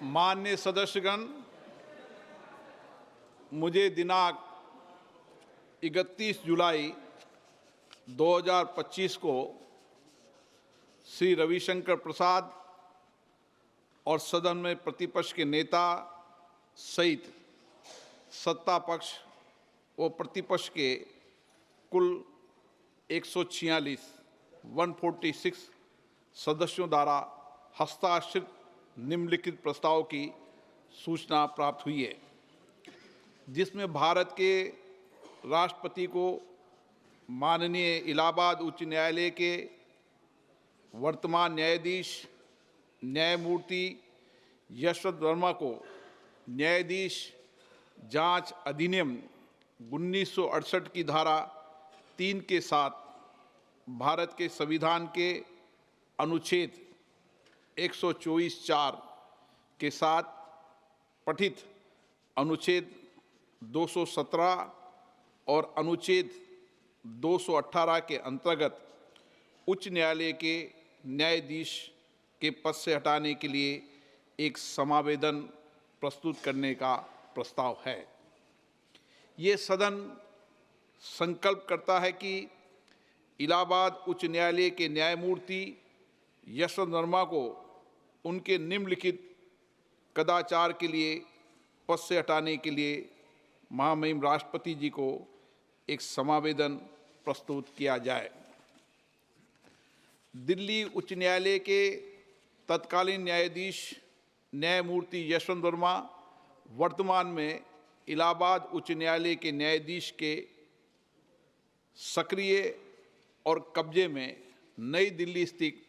माननीय सदस्यगण, मुझे दिनांक 31 जुलाई 2025 को श्री रविशंकर प्रसाद और सदन में प्रतिपक्ष के नेता सहित सत्ता पक्ष व प्रतिपक्ष के कुल 146 सदस्यों द्वारा हस्ताक्षरित निम्नलिखित प्रस्ताव की सूचना प्राप्त हुई है, जिसमें भारत के राष्ट्रपति को माननीय इलाहाबाद उच्च न्यायालय के वर्तमान न्यायाधीश न्यायमूर्ति यशवंत वर्मा को न्यायाधीश जांच अधिनियम 1968 की धारा 3 के साथ भारत के संविधान के अनुच्छेद 124(4) के साथ पठित अनुच्छेद 217 और अनुच्छेद 218 के अंतर्गत उच्च न्यायालय के न्यायाधीश के पद से हटाने के लिए एक समावेदन प्रस्तुत करने का प्रस्ताव है। ये सदन संकल्प करता है कि इलाहाबाद उच्च न्यायालय के न्यायमूर्ति यशवंत वर्मा को उनके निम्नलिखित कदाचार के लिए पद से हटाने के लिए महामहिम राष्ट्रपति जी को एक समावेदन प्रस्तुत किया जाए। दिल्ली उच्च न्यायालय के तत्कालीन न्यायाधीश न्यायमूर्ति यशवंत वर्मा वर्तमान में इलाहाबाद उच्च न्यायालय के न्यायाधीश के सक्रिय और कब्जे में नई दिल्ली स्थित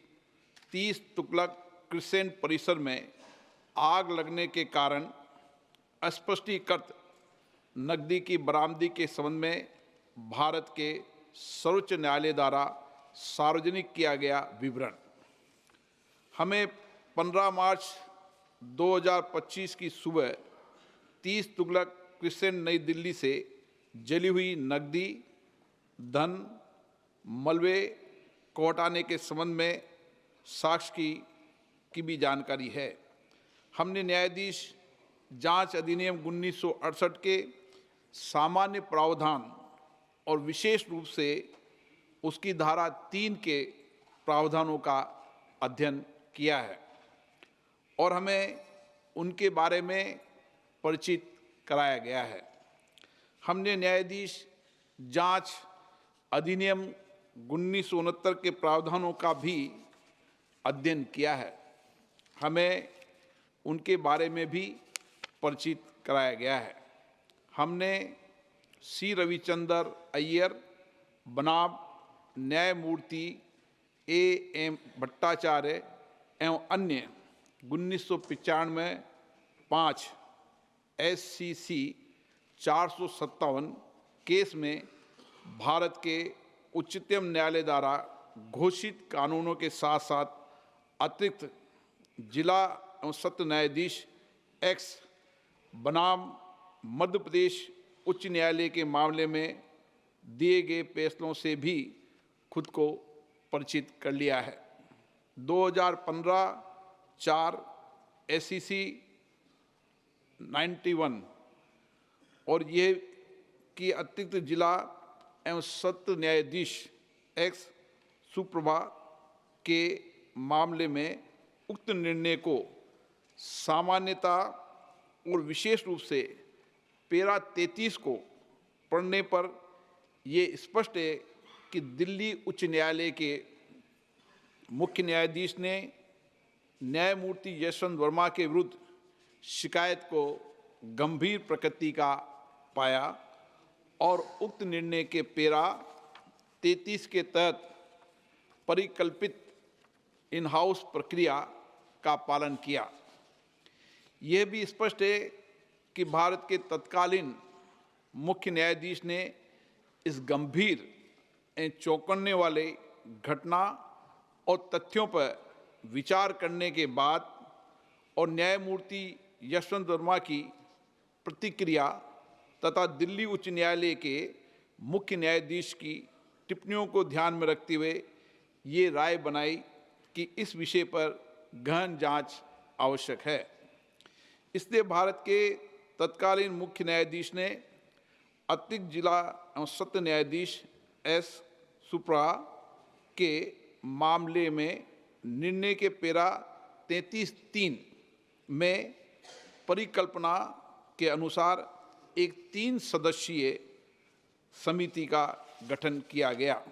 30 तुगलक क्रिसेंट परिसर में आग लगने के कारण अस्पष्टीकृत नकदी की बरामदगी के संबंध में भारत के सर्वोच्च न्यायालय द्वारा सार्वजनिक किया गया विवरण हमें 15 मार्च 2025 की सुबह 30 तुगलक क्रिसेंट नई दिल्ली से जली हुई नकदी धन मलबे को हटाने के संबंध में साक्ष्य की भी जानकारी है। हमने न्यायाधीश जांच अधिनियम 1968 के सामान्य प्रावधान और विशेष रूप से उसकी धारा 3 के प्रावधानों का अध्ययन किया है और हमें उनके बारे में परिचित कराया गया है। हमने न्यायाधीश जांच अधिनियम 1969 के प्रावधानों का भी अध्ययन किया है। हमें उनके बारे में भी परिचित कराया गया है। हमने सी रविचंद्र अय्यर बनाम न्यायमूर्ति A.M. भट्टाचार्य एवं अन्य 1995 5 SCC 457 केस में भारत के उच्चतम न्यायालय द्वारा घोषित कानूनों के साथ साथ अतिरिक्त जिला एवं सत्र न्यायाधीश X बनाम मध्य प्रदेश उच्च न्यायालय के मामले में दिए गए फैसलों से भी खुद को परिचित कर लिया है। 2015 4 SCC 91 और ये कि अतिरिक्त जिला एवं सत्र न्यायाधीश X सुप्रभा के मामले में उक्त निर्णय को सामान्यता और विशेष रूप से पैरा 33 को पढ़ने पर ये स्पष्ट है कि दिल्ली उच्च न्यायालय के मुख्य न्यायाधीश ने न्यायमूर्ति यशवंत वर्मा के विरुद्ध शिकायत को गंभीर प्रकृति का पाया और उक्त निर्णय के पैरा 33 के तहत परिकल्पित इन हाउस प्रक्रिया का पालन किया। यह भी स्पष्ट है कि भारत के तत्कालीन मुख्य न्यायाधीश ने इस गंभीर एवं चौंकाने वाले घटना और तथ्यों पर विचार करने के बाद और न्यायमूर्ति यशवंत वर्मा की प्रतिक्रिया तथा दिल्ली उच्च न्यायालय के मुख्य न्यायाधीश की टिप्पणियों को ध्यान में रखते हुए ये राय बनाई कि इस विषय पर गहन जांच आवश्यक है। इसलिए भारत के तत्कालीन मुख्य न्यायाधीश ने अतिरिक्त जिला एवं सत्र न्यायाधीश एस सुप्रा के मामले में निर्णय के पैरा 33(3) में परिकल्पना के अनुसार एक 3 सदस्यीय समिति का गठन किया गया।